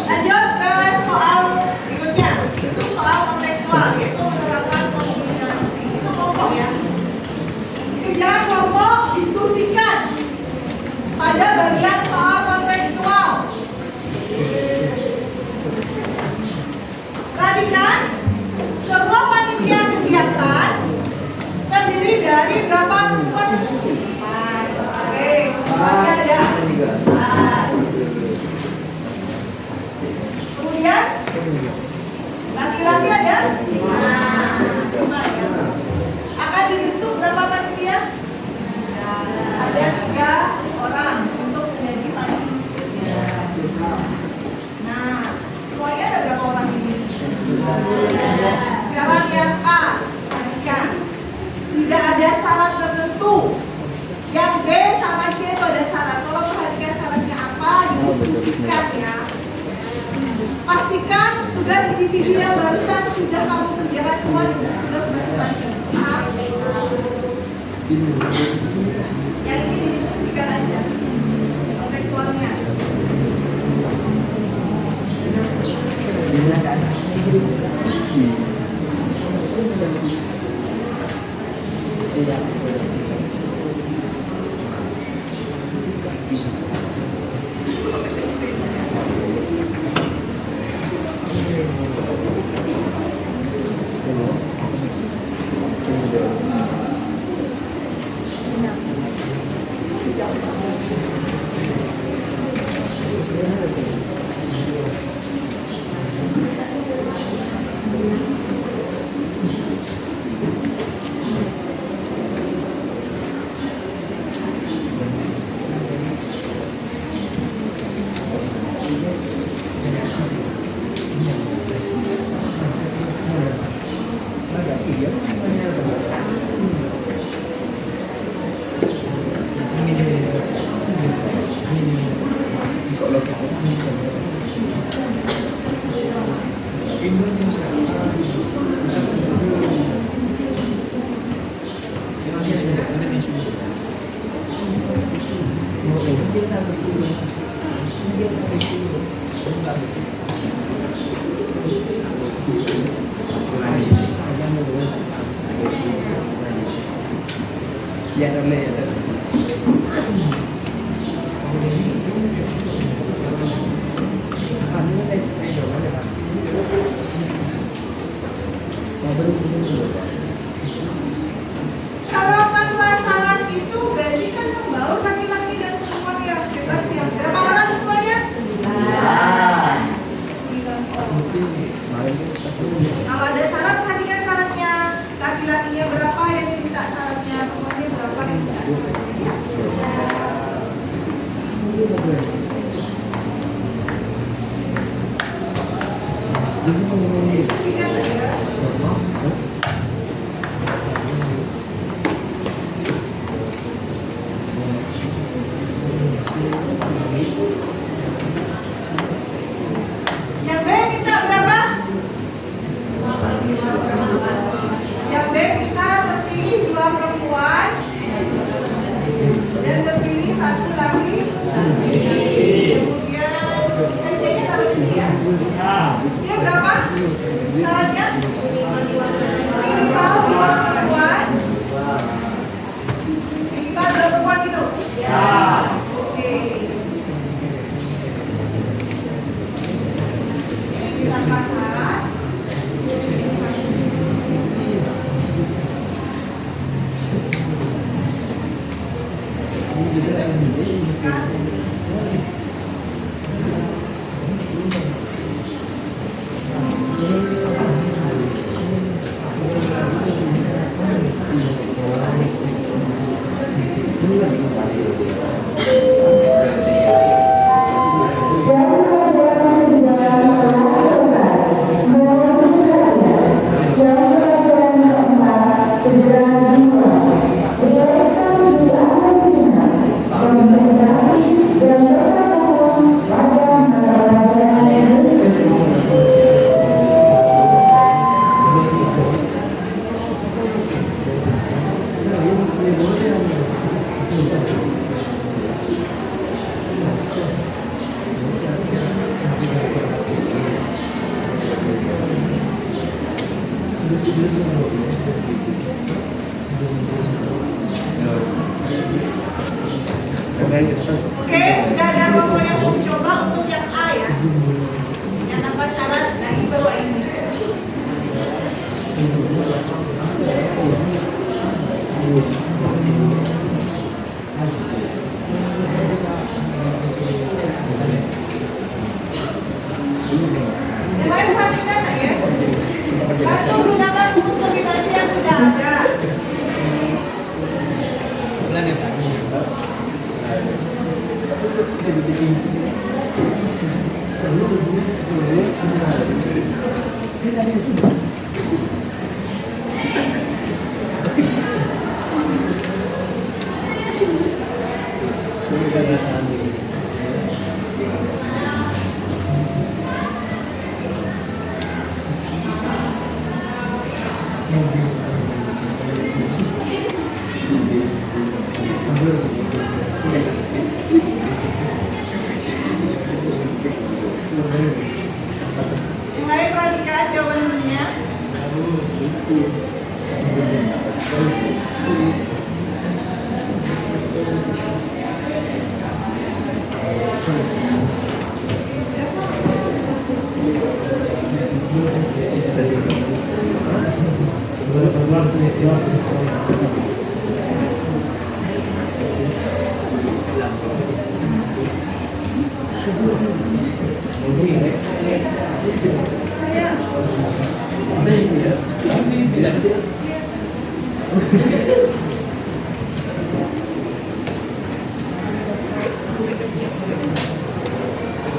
Lanjut ke soal berikutnya. Itu soal kontekstual, yaitu menerapkan kombinasi. Itu kelompok ya. Kerjaan kelompok diskusikan pada bagian soal kontekstual. Perhatikan, sebuah panitia kegiatan terdiri dari berapa perempuan? Oke, kelompoknya ada. Kemudian laki-laki ada 5 ya. Akan dibentuk berapa panitia? Ada 3 orang untuk menjadi panitia. Nah, semuanya ada berapa orang ini? Sekarang yang A, perhatikan. Tidak ada syarat tertentu. Yang B sama C itu ada syarat. Tolong perhatikan syaratnya apa, didiskusikan ya. Pastikan tugas individu yang barusan sudah kamu kerjakan semua di tugas masing-masing. Paham? Yang ini didiskusikan aja kontekstualnya. Ya, boleh ya. Kalau tanpa syarat itu berarti kan Oke, sudah ada rombongan yang mau coba untuk yang A ya. Yang tanpa syarat, nah ini baru ini. Yang lain perhatikan ya. Langsung gunakan rumus kombinasi yang sudah ada. Yang lain perhatikan jawabannya.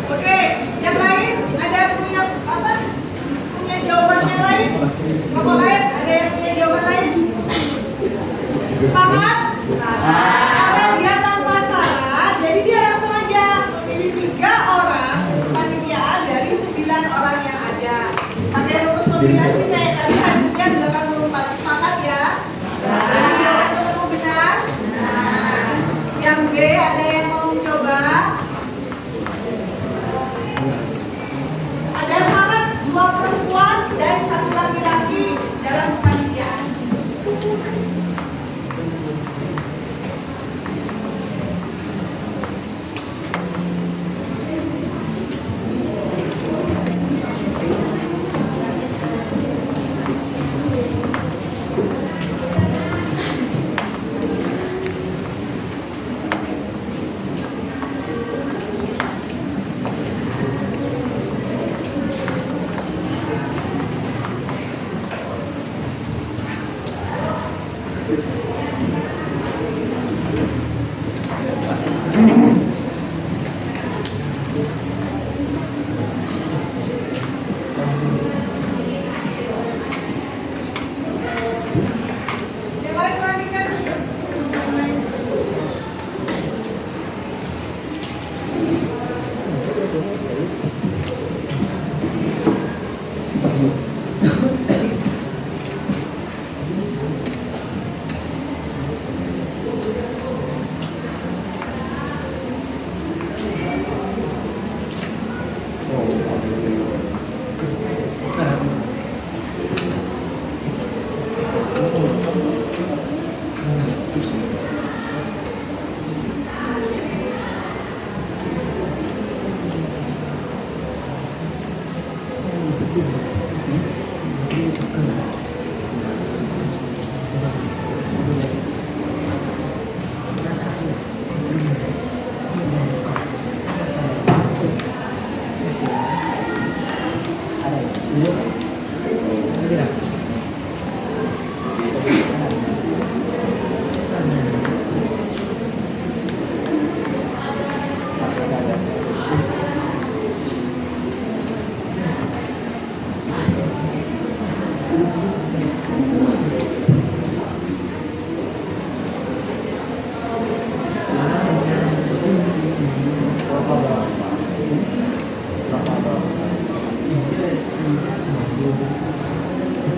Oke, yang lain ada punya apa? Punya jawaban yang lain? Kelompok lain ada yang punya jawaban lain? Sepakat? Karena dia tanpa syarat, jadi dia langsung aja memilih 3 orang kepanitiaan dari 9 orang yang ada. Pakai rumus kombinasi kayak tadi hasilnya 84. Sepakat ya?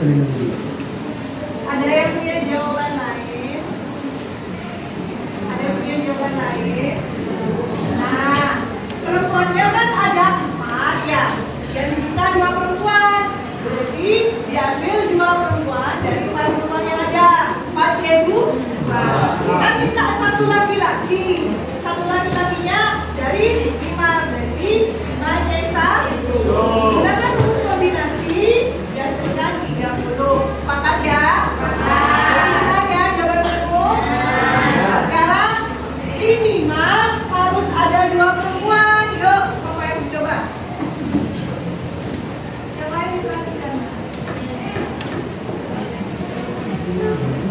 Ada yang punya jawaban lain? Ada yang punya jawaban lain? Nah, perempuannya kan ada 4 ya. Yang kita 2 perempuan. Berarti diambil 2 perempuan dari 4 perempuan yang ada. 4 C 2. Kita minta 1 laki-laki. 1 laki-lakinya dari 5. Berarti 5 C 1. Kita kan rumus kombinasi dihasilkan 30. Sepakat ya? Jadi benar ya jawaban umum? Sekarang minimal harus ada 2 perempuan. Yuk, Bapak Ibu coba. Yang lain diperhatikan. Yang lain diperhatikan.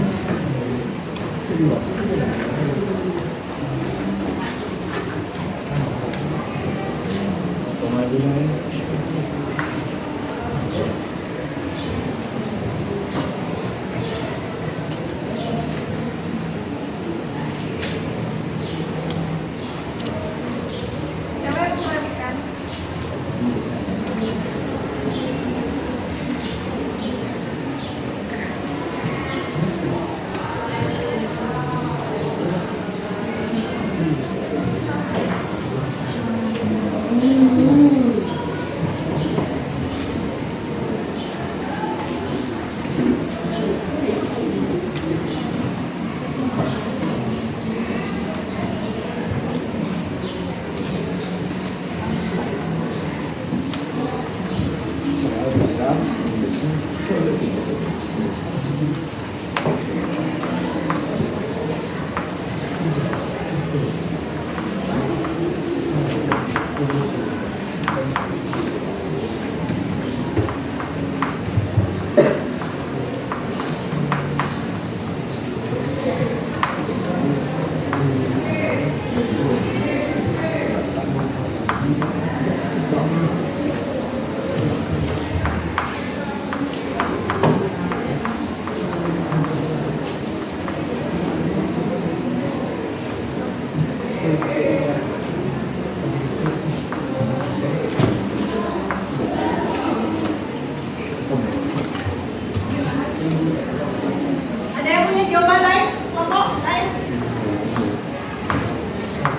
Ada yang punya jawaban lain? Kelompok lain?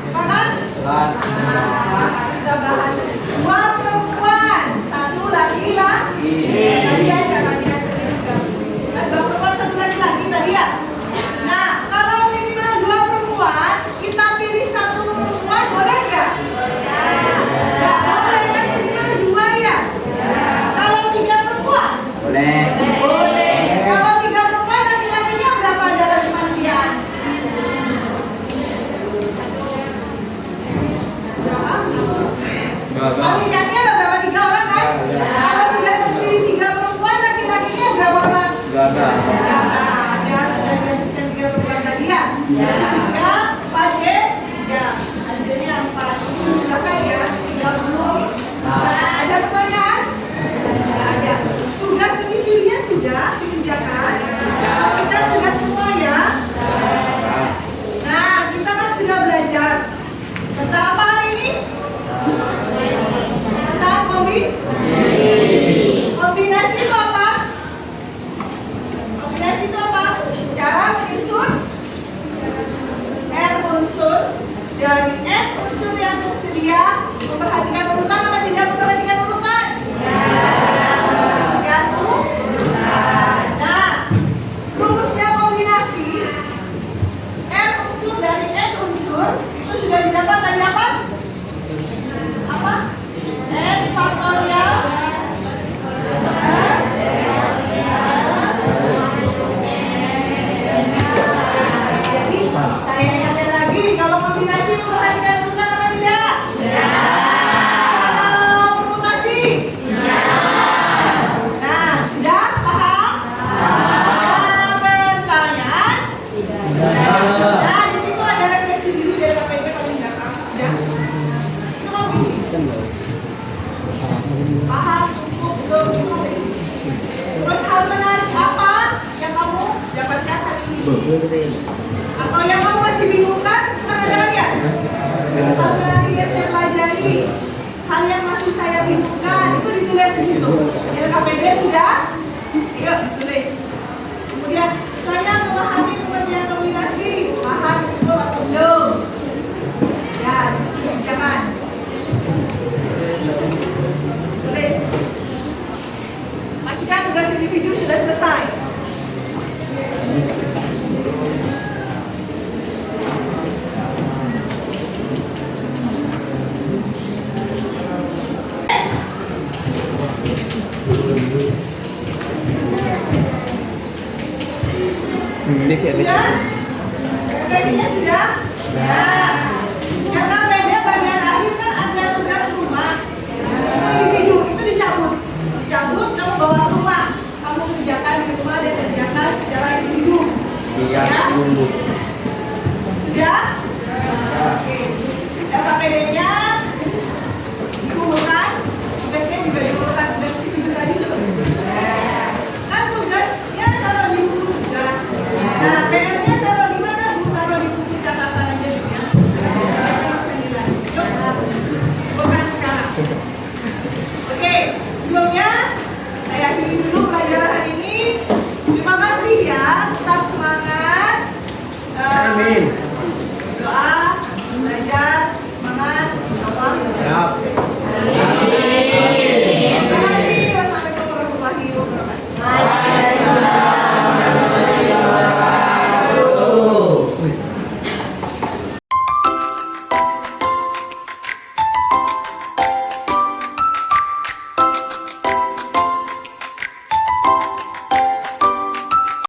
Sepakat? Kita bahas 2 perempuan, 1 laki-laki. Tadi aja sendiri juga. Kan 2 perempuan, 1 laki-laki tadi ya. Nah, kalau minimal 2 perempuan, kita pilih 1 perempuan, boleh nggak? Nggak boleh kan minimal 2 ya. Kalau 3 perempuan? Boleh. Boleh. Kalau 3 perempuan, laki-lakinya berapa dalam kematian? Berapa? Sudah? Aplikasinya sudah? Ya. Yang KPD bagian akhir kan ada tugas rumah. Itu individu, itu dicabut. Dicabut, kamu bawa ke rumah. Kamu kerjakan di rumah dan kerjakan secara individu. Siap, Ya? tunggu. Sudah? Oke. Dan KPD-nya dikumpulkan. Tugasnya juga dikumpulkan. Tugas individu tadi tuh. Kan tugasnya taruh di buku tugas. Nah, PR-nya taruh di mana? Bu, taruh di buku catatan aja dulu ya. Bukan sekarang. Oke, sebelumnya saya akhiri dulu pelajaran hari ini. Terima kasih ya, tetap semangat. Amin.